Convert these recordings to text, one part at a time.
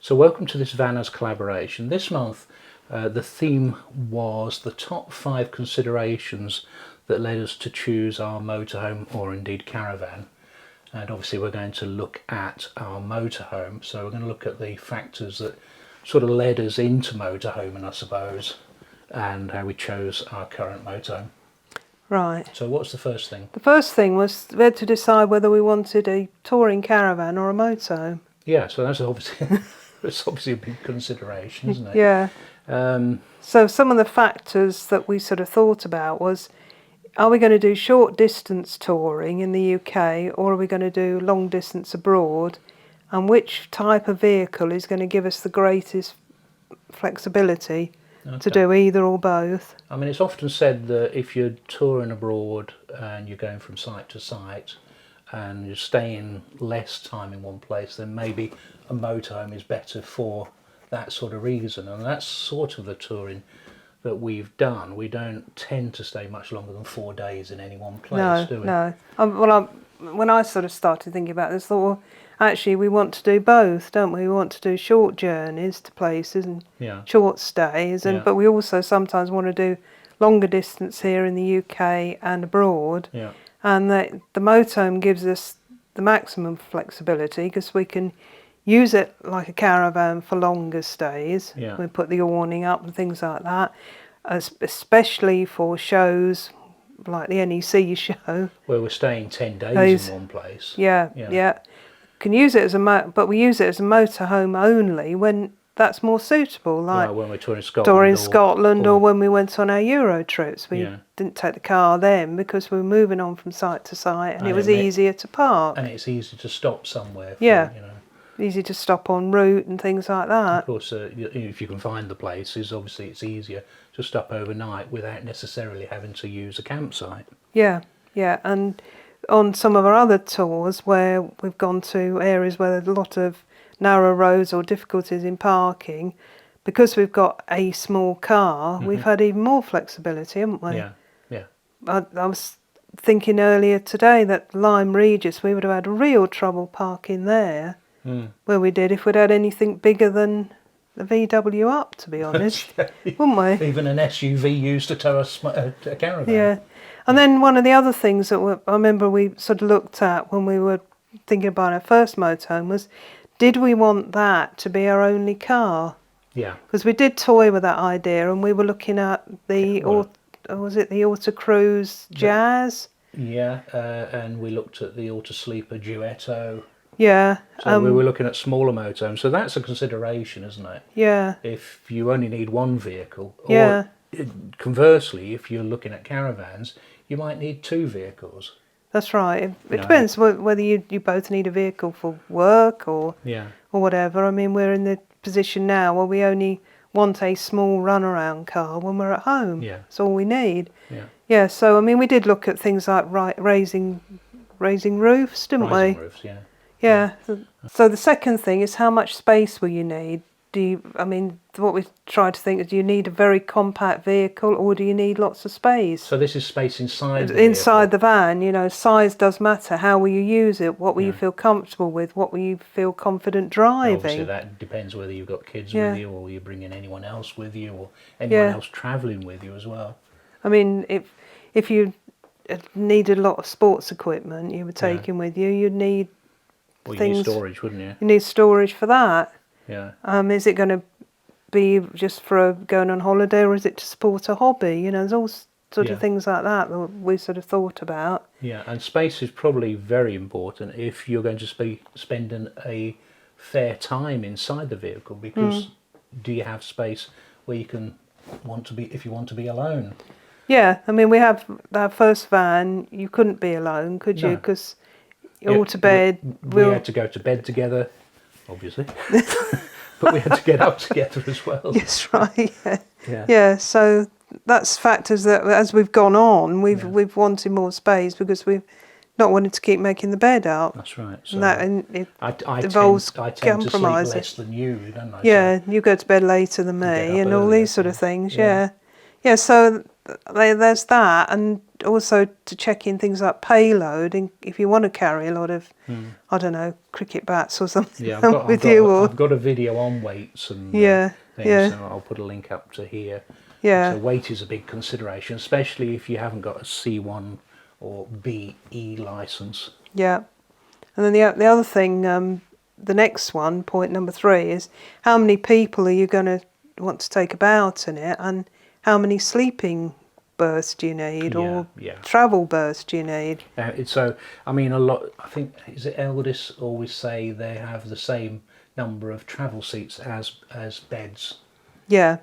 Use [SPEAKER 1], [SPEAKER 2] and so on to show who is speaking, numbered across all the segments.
[SPEAKER 1] So welcome to this Vanners collaboration. This month the theme was the top 5 considerations that led us to choose our motorhome or indeed caravan. And obviously we're going to look at our motorhome, so we're going to look at the factors that sort of led us into motorhoming, I suppose, and how we chose our current motorhome.
[SPEAKER 2] Right.
[SPEAKER 1] So what's the first thing?
[SPEAKER 2] The first thing was we had to decide whether we wanted a touring caravan or a motorhome.
[SPEAKER 1] Yeah, so that's obviously it's obviously a big consideration, isn't it?
[SPEAKER 2] Yeah. So some of the factors that we sort of thought about was, are we going to do short distance touring in the UK or are we going to do long distance abroad? And which type of vehicle is going to give us the greatest flexibility to do either or both?
[SPEAKER 1] I mean, it's often said that if you're touring abroad and you're going from site to site and you're staying less time in one place, then maybe a motorhome is better for that sort of reason. And that's sort of the touring that we've done. We don't tend to stay much longer than 4 days in any one place, do we?
[SPEAKER 2] No. When I sort of started thinking about this, I thought, well, actually we want to do both, don't we? We want to do short journeys to places and short stays, and but we also sometimes want to do longer distance here in the UK and abroad. Yeah. And the motorhome gives us the maximum flexibility because we can use it like a caravan for longer stays. Yeah. We put the awning up and things like that, especially for shows like the NEC show.
[SPEAKER 1] Where we're staying 10 days in one place.
[SPEAKER 2] Yeah. Can use it as but we use it as a motorhome only when that's more suitable. Like
[SPEAKER 1] when we're touring Scotland,
[SPEAKER 2] or when we went on our Euro trips. We didn't take the car then because we were moving on from site to site, and it was easier to park.
[SPEAKER 1] And it's easy to stop somewhere.
[SPEAKER 2] Easy to stop en route and things like that.
[SPEAKER 1] Of course, if you can find the places, obviously it's easier to stop overnight without necessarily having to use a campsite.
[SPEAKER 2] Yeah, and on some of our other tours where we've gone to areas where there's a lot of narrow roads or difficulties in parking, because we've got a small car, we've had even more flexibility, haven't we?
[SPEAKER 1] Yeah.
[SPEAKER 2] I was thinking earlier today that Lyme Regis, we would have had real trouble parking there. Where we did if we'd had anything bigger than the VW up, to be honest, wouldn't we?
[SPEAKER 1] Even an SUV used to tow a caravan.
[SPEAKER 2] Yeah, and then one of the other things that I remember we sort of looked at when we were thinking about our first motorhome was, did we want that to be our only car? Yeah. Because we did toy with that idea, and we were looking at the was it the Autocruise Jazz? Yeah,
[SPEAKER 1] and we looked at the Autosleeper Duetto.
[SPEAKER 2] Yeah.
[SPEAKER 1] So we were looking at smaller motorhomes, so that's a consideration, isn't it? Yeah. If you only need one vehicle, or conversely, if you're looking at caravans, you might need 2 vehicles.
[SPEAKER 2] That's right. It depends whether you both need a vehicle for work or whatever. I mean, we're in the position now where we only want a small runaround car when we're at home. Yeah. That's all we need. Yeah. So I mean, we did look at things like raising roofs, didn't we?
[SPEAKER 1] Raising roofs, yeah.
[SPEAKER 2] Yeah. So the second thing is, how much space will you need? What we tried to think is, do you need a very compact vehicle or do you need lots of space?
[SPEAKER 1] So this is space inside
[SPEAKER 2] the van. Size does matter. How will you use it? What will you feel comfortable with? What will you feel confident driving?
[SPEAKER 1] Obviously that depends whether you've got kids with you, or you're bringing anyone else with you, or anyone else travelling with you as well.
[SPEAKER 2] I mean, if you needed a lot of sports equipment you were taking with you, you'd need
[SPEAKER 1] you need storage, wouldn't you?
[SPEAKER 2] You need storage for that.
[SPEAKER 1] Yeah.
[SPEAKER 2] Is it going to be just for going on holiday, or is it to support a hobby? There's all sort of things like that we sort of thought about.
[SPEAKER 1] Yeah, and space is probably very important if you're going to be spending a fair time inside the vehicle, because do you have space where if you want to be alone?
[SPEAKER 2] Yeah, I mean, we have our first van. You couldn't be alone, could you? Because all to bed.
[SPEAKER 1] We had to go to bed together, obviously, but we had to get up together as well.
[SPEAKER 2] Yes, right. Yeah. So that's factors that, as we've gone on, we've wanted more space because we've not wanted to keep making the bed up.
[SPEAKER 1] That's right.
[SPEAKER 2] So it involves
[SPEAKER 1] I tend to sleep less than you, don't I?
[SPEAKER 2] Yeah, you go to bed later than me, and all these sort of things. Yeah. So there's that, and also to check in things like payload, and if you want to carry a lot of, I don't know, cricket bats or something
[SPEAKER 1] Yeah, I've got a video on weights and things, so I'll put a link up to here.
[SPEAKER 2] Yeah.
[SPEAKER 1] So weight is a big consideration, especially if you haven't got a C1 or BE license.
[SPEAKER 2] Yeah. And then the other thing, the next one, point number 3, is how many people are you going to want to take about in it, and how many sleeping berths do you need, or travel berths do you need?
[SPEAKER 1] So, I mean, I think, is it Eldis always say they have the same number of travel seats as beds?
[SPEAKER 2] Yeah.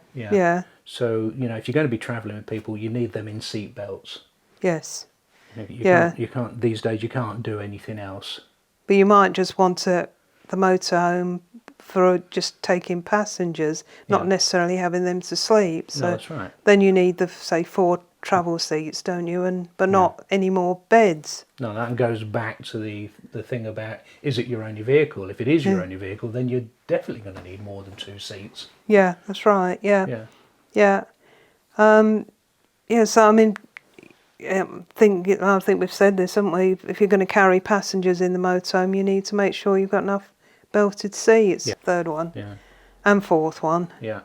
[SPEAKER 1] So, you know, if you're going to be travelling with people, you need them in seat belts.
[SPEAKER 2] Yes.
[SPEAKER 1] You can't these days. You can't do anything else.
[SPEAKER 2] But you might just want the motorhome for just taking passengers, not necessarily having them to sleep. So
[SPEAKER 1] no, that's right.
[SPEAKER 2] Then you need say 4 travel seats, don't you? But not any more beds. No,
[SPEAKER 1] that goes back to the thing about, is it your only vehicle? If it is your only vehicle, then you're definitely going to need more than 2 seats.
[SPEAKER 2] Yeah, that's right. Yeah. So I mean, I think we've said this, haven't we? If you're going to carry passengers in the motorhome, you need to make sure you've got enough belted seats. Yeah. 3rd one. Yeah. And 4th one.
[SPEAKER 1] Yeah.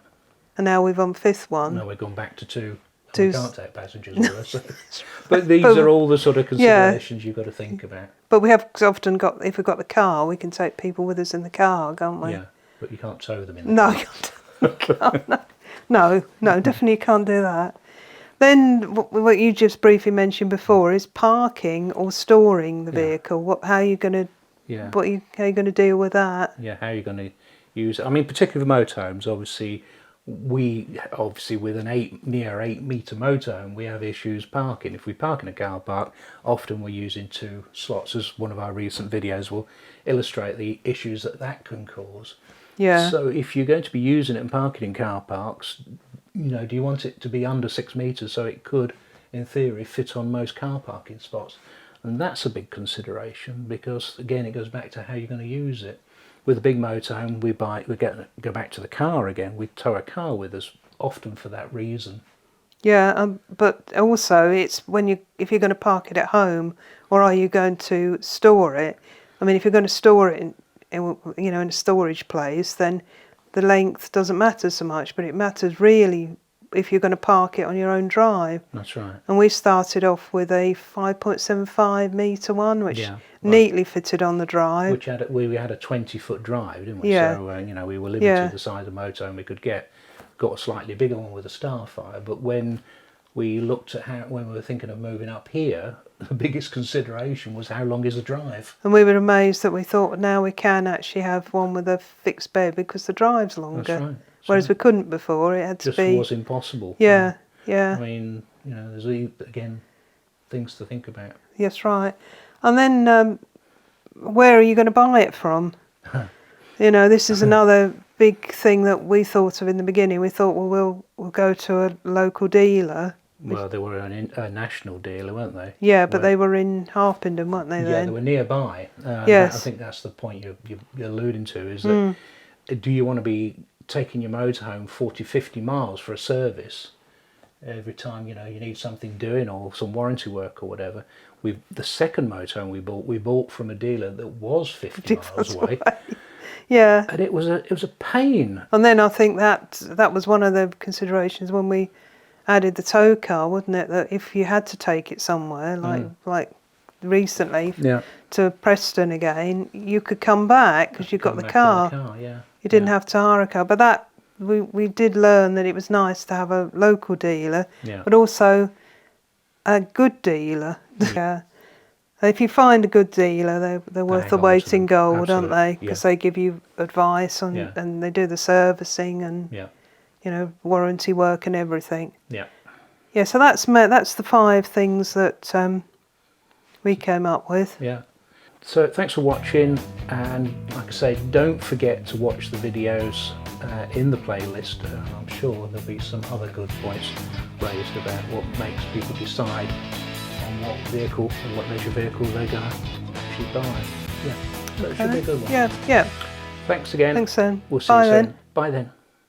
[SPEAKER 2] And now we've on 5th one.
[SPEAKER 1] No, we're gone back to 2. We can't take passengers with us. But these are all the sort of considerations you've got to think about.
[SPEAKER 2] But we have often got, if we've got the car, we can take people with us in the car, can't we?
[SPEAKER 1] Yeah, but you can't tow them in the car.
[SPEAKER 2] You can't. No, definitely you can't do that. Then what you just briefly mentioned before is parking or storing the vehicle. How are you going to how are you going to deal with that? Yeah,
[SPEAKER 1] how are you going to use it? I mean, particularly the motorhomes, obviously with an near 8 metre motorhome, we have issues parking. If we park in a car park, often we're using 2 slots, as one of our recent videos will illustrate the issues that can cause.
[SPEAKER 2] Yeah.
[SPEAKER 1] So if you're going to be using it and parking in car parks, you know, do you want it to be under 6 metres so it could, in theory, fit on most car parking spots? And that's a big consideration, because again, it goes back to how you're going to use it. With a big motorhome, we go back to the car again. We tow a car with us, often for that reason.
[SPEAKER 2] Yeah, but also it's if you're going to park it at home, or are you going to store it? I mean, if you're going to store it in a storage place, then the length doesn't matter so much, but it matters really if you're going to park it on your own drive.
[SPEAKER 1] That's right.
[SPEAKER 2] And we started off with a 5.75 metre one, which neatly fitted on the drive.
[SPEAKER 1] Which we had a 20-foot drive, didn't we? Yeah. So we were limited to the size of motorhome we could get. Got a slightly bigger one with a Starfire, but when we looked at when we were thinking of moving up here, the biggest consideration was how long is the drive.
[SPEAKER 2] And we were amazed that we thought now we can actually have one with a fixed bed because the drive's longer.
[SPEAKER 1] That's right.
[SPEAKER 2] Whereas we couldn't before, it had to be...
[SPEAKER 1] Just was impossible.
[SPEAKER 2] Yeah.
[SPEAKER 1] I mean, there's again things to think about.
[SPEAKER 2] Yes, right. And then where are you going to buy it from? This is another big thing that we thought of in the beginning. We thought, well, we'll go to a local dealer.
[SPEAKER 1] Well, they were a national dealer, weren't they?
[SPEAKER 2] Yeah, but they were in Harpenden, weren't they?
[SPEAKER 1] Yeah, they were nearby.
[SPEAKER 2] Yes.
[SPEAKER 1] I think that's the point you're alluding to, is that do you want to be taking your motorhome 40-50 miles for a service every time you need something doing, or some warranty work or whatever? The second motorhome we bought from a dealer that was 50 miles away.
[SPEAKER 2] Yeah,
[SPEAKER 1] and it was a pain.
[SPEAKER 2] And then I think that was one of the considerations when we added the tow car, wasn't it? That if you had to take it somewhere, like recently to Preston again, you could come back because you got the car. You didn't have to hire a car. But that we did learn that it was nice to have a local dealer, but also a good dealer. Yeah. If you find a good dealer, they're worth the weight in gold, aren't they? Because they give you advice and they do the servicing and warranty work and everything. Yeah. So that's the 5 things that we came up with.
[SPEAKER 1] Yeah. So thanks for watching, and like I say, don't forget to watch the videos in the playlist. I'm sure there'll be some other good points raised about what makes people decide on what vehicle and what leisure vehicle they're going to actually buy. Yeah, so it should be a good one.
[SPEAKER 2] Yeah.
[SPEAKER 1] Thanks again.
[SPEAKER 2] Thanks then.
[SPEAKER 1] We'll see you soon. Bye then.